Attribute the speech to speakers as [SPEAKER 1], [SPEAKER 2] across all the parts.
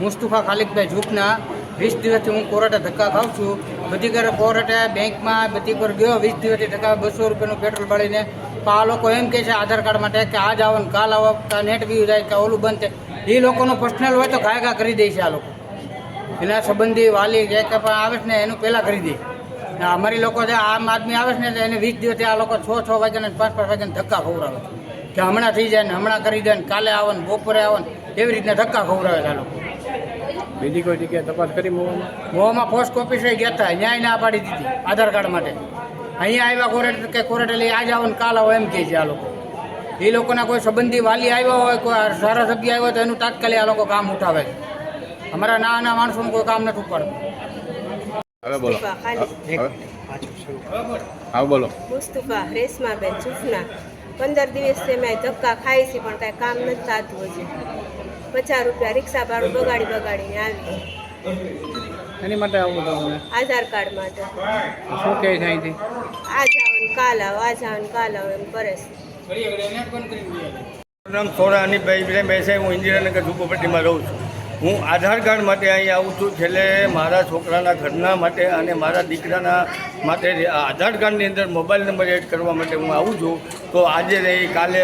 [SPEAKER 1] મુસ્તુફા ખાલિદભાઈ ઝૂપના 20 દિવસથી હું કોર્ટે ધક્કા ખાઉં છું. બધી કરે કોર્ટે બેંકમાં બધી પર ગયો 20 દિવસથી ધક્કા 200 રૂપિયાનું પેટ્રોલ બાળીને. તો આ લોકો એમ કહે છે આધાર કાર્ડ માટે કે આજ આવો ને કાલ આવો, નેટ બી જાય કે ઓલું બંધ થાય. એ લોકોનું પર્સનલ હોય તો ઘા કરી દે છે આ લોકો. એના સંબંધી વાલી જે કે પણ આવે છે ને એનું પહેલાં કરી દે. ને અમારી લોકો જે આમ આદમી આવે છે ને એને 20 દિવસથી આ લોકો 6 વાગ્યાને 5 વાગ્યાને ધક્કા ખવડાવે કે હમણાં થઈ જાય ને હમણાં કરી દે ને કાલે આવો ને બપોરે આવો ને એવી રીતના ધક્કા ખવડાવે છે આ લોકો.
[SPEAKER 2] બીજી કોઈ જગ્યાએ તપાસ કરી
[SPEAKER 1] મોવામાં પોસ્ટ ઓફિસે ગયા હતા, ન્યાય ના પાડી દીધી આધાર કાર્ડ માટે. અહીંયા આવ્યા કોર્ટ કે કોર્ટે લઈ આજ આવો ને કાલ આવો એમ કહે છે આ લોકો. એ લોકોના કોઈ સંબંધી વાલી આવ્યા હોય, કોઈ ધારાસભ્ય આવ્યો તો એનું તાત્કાલિક આ લોકો કામ ઉઠાવે છે. અમારા નાના માણસોનું કોઈ કામ નથી ઉપાડતું.
[SPEAKER 2] હવે બોલો. હા બોલો.
[SPEAKER 3] મુસ્તુફા રેશમાબેન ઝૂપના 15 દિવસથી મેં ધક્કા ખાઈ છે પણ કાંઈ કામ નથી થતું. હજી 50 રૂપિયા રિક્ષા ભાડું બગાડીને આવી.
[SPEAKER 2] એની માટે આવું તમને
[SPEAKER 3] આધાર કાર્ડ માટે
[SPEAKER 2] શું કહે છે અહીંથી?
[SPEAKER 3] આજ આવો ને કાલ આવો, આજ આવો ને કાલ આવો એમ કરે છે.
[SPEAKER 4] મારું નામ સોરા અનિભાઈ બેસે, હું ઇન્દિરાનગર ઝુંપડપટ્ટીમાં રહું છું. હું આધાર કાર્ડ માટે અહીં આવું છું. છેલ્લે મારા છોકરાના ઘરના માટે અને મારા દીકરાના માટે આધાર કાર્ડની અંદર મોબાઈલ નંબર એડ કરવા માટે હું આવું છું. તો આજે નહીં કાલે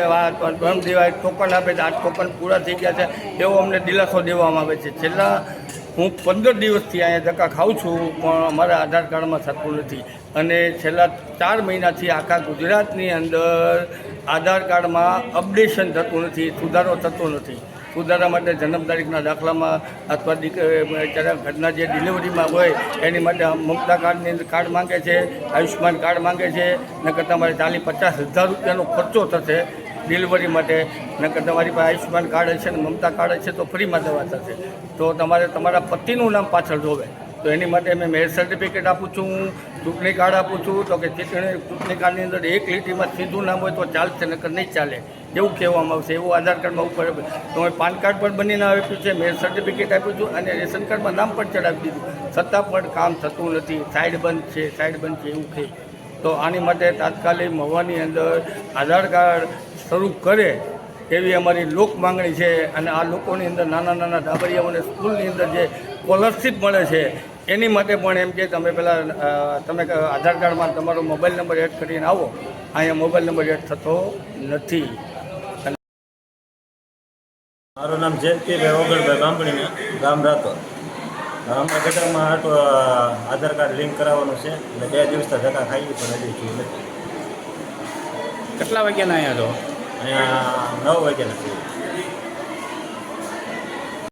[SPEAKER 4] ત્રણ દિવસ ટોકન આપે છે, 8 ટોકન પૂરા થઈ ગયા છે એવો અમને દિલાસો દેવામાં આવે છે. છેલ્લા હું 15 દિવસથી અહીંયા ધક્કા ખાઉં છું પણ અમારા આધાર કાર્ડમાં થતું નથી. અને છેલ્લા 4 મહિનાથી આખા ગુજરાતની અંદર આધાર કાર્ડમાં અપડેશન થતું નથી, સુધારો થતો નથી. સુધારા માટે જન્મ તારીખના દાખલામાં અથવા ઘરના જે ડિલિવરીમાં હોય એની માટે મમતા કાર્ડની અંદર કાર્ડ માંગે છે, આયુષ્યમાન કાર્ડ માંગે છે. નકર તમારે 40-50 હજાર રૂપિયાનો ખર્ચો થશે ડિલિવરી માટે. નકર તમારી પાસે આયુષ્યમાન કાર્ડ હશે ને મમતા કાર્ડ હશે તો ફ્રીમાં દવા થશે. તો તમારે તમારા પતિનું નામ પાછળ જોવે તો એની માટે મેં મેરેજ સર્ટિફિકેટ આપું છું, ચૂંટણી કાર્ડ આપું છું. તો કે ચૂંટણી કાર્ડની અંદર એક લીટીમાં સીધું નામ હોય તો ચાલશે, નકર નહીં ચાલે એવું કહેવામાં આવશે. એવું આધાર કાર્ડમાં ઉપર તો મેં પાન કાર્ડ પણ બનીને આપ્યું છે, મેરેજ સર્ટિફિકેટ આપ્યું છું અને રેશન કાર્ડમાં નામ પણ ચડાવી દીધું. છતાં પણ કામ થતું નથી. સાઈડ બંધ છે એવું કહે. તો આની માટે તાત્કાલિક મહુવાની અંદર આધાર કાર્ડ શરૂ કરે એવી અમારી લોક માંગણી છે. અને આ લોકોની અંદર નાના ધાબરિયાઓને સ્કૂલની અંદર જે સ્કોલરશીપ મળે છે એની માટે પણ એમ કે તમે પહેલાં તમે આધાર કાર્ડમાં તમારો મોબાઈલ નંબર એડ કરીને આવો. અહીંયા મોબાઈલ નંબર એડ થતો નથી.
[SPEAKER 5] મારું નામ જયંતિભાઈ ઓગણભાઈ બાંભણીના, ગામ રાતો. અમારા ગટરમાં આધાર કાર્ડ લિંક કરાવવાનું છે એટલે 2 દિવસથી ધક્કા ખાઈએ પણ હજી થયું નથી.
[SPEAKER 2] કેટલા વાગ્યાના અહીંયા છો?
[SPEAKER 5] અહીંયા 9 વાગ્યાના છે.